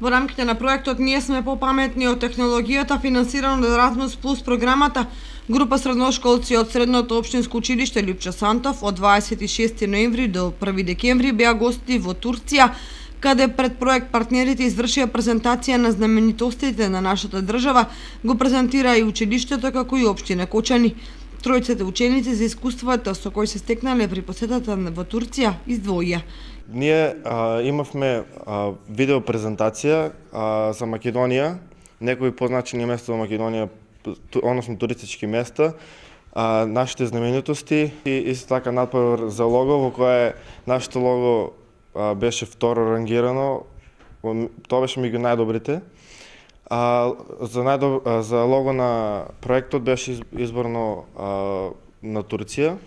Во рамките на проектот Ние сме попаметни од технологијата, финансиран од Erasmus Plus програмата, група средношколци од Средното општинско училиште Лјупчо Сантов од 26 ноември до 1 декември беа гости во Турција, каде пред проект партнерите извршија презентација на знаменитостите на нашата држава, го презентира и училиштето како и општина Кочани. Тројцата ученици за искуствата со кои се стекнале при посетата во Турција издвоија. Ние имавме видео презентација за Македонија, некои позначени места во Македонија, односно туристички места, нашите знаменитости и исто така надпревар за лого, во кое нашето лого беше второ рангирано, тоа беше меѓу најдобрите. За лого на проектот беше избрано на Турција.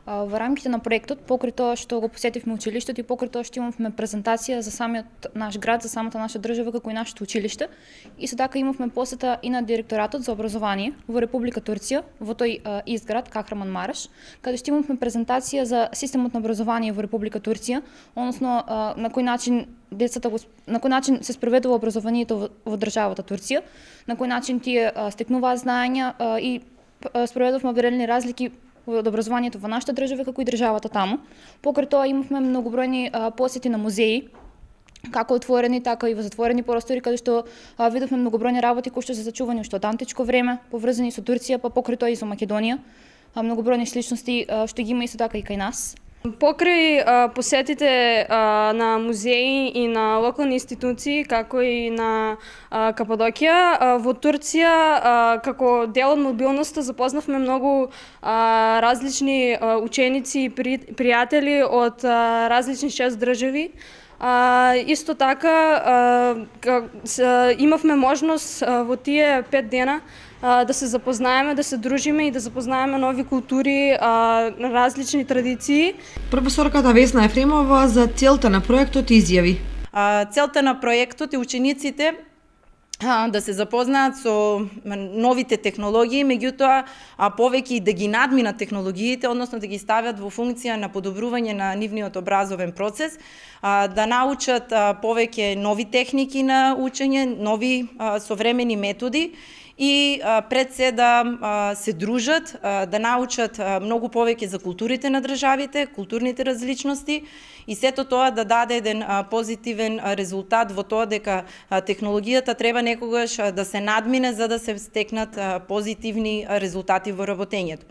Во рамките на проектот, покрај тоа што го посетивме училиштето и покрај тоа што имавме презентација за самиот наш град, за самата наша држава како и нашето училиште, исто така имавме посета и на директоратот за образование во Република Турција, во тој изград Кахраманмараш, каде што имавме презентација за системот на образование во Република Турција, односно на кој начин на кој начин се спроведува образованието во државата Турција, на кој начин тие стекнуваат знаења и спроведувавме определени разлики од образованието во нашата држава како и државата таму. Покрај тоа имавме многобројни посети на музеи, како отворени, така и во затворени простори, каде што видовме многобројни работи кои што се зачувани уште од античко време, поврзани со Турција, па покрај тоа и со Македонија. Многобројни сличности што ги има исто така и кај нас. Покрај посетите на музеи и на локални институции, како и на Кападокија, во Турција, како дел од мобилноста, запознавме многу различни ученици и пријатели од различни 6 држави. Исто така, имавме можност во тие 5 дена да се запознаеме, да се дружиме и да запознаеме нови култури, различни традиции. Професорката Весна Ефремова за целта на проектот изјави. Целта на проектот е учениците да се запознаат со новите технологии, меѓутоа повеќе и да ги надминат технологиите, односно да ги стават во функција на подобрување на нивниот образовен процес, да научат повеќе нови техники на учење, нови современи методи и пред се да се дружат, да научат многу повеќе за културите на државите, културните различности и сето тоа да даде еден позитивен резултат во тоа дека технологијата треба некогаш да се надмине за да се стекнат позитивни резултати во работењето.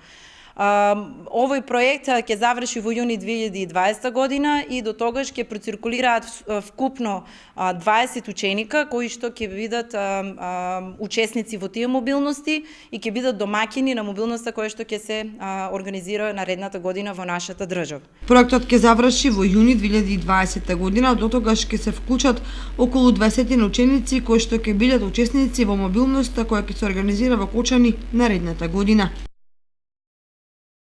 Овој проект ќе заврши во јуни 2020 година и до тогаш ќе проциркулираат вкупно 20 ученика кои што ќе бидат учесници во тие мобилности и ќе бидат домаќини на мобилноста која што ќе се организира наредната година во нашата држава. Проектот ќе заврши во јуни 2020 година, до тогаш ќе се вклучат околу 20 ученици кои што ќе бидат учесници во мобилноста која ќе се организира во Кочани наредната година.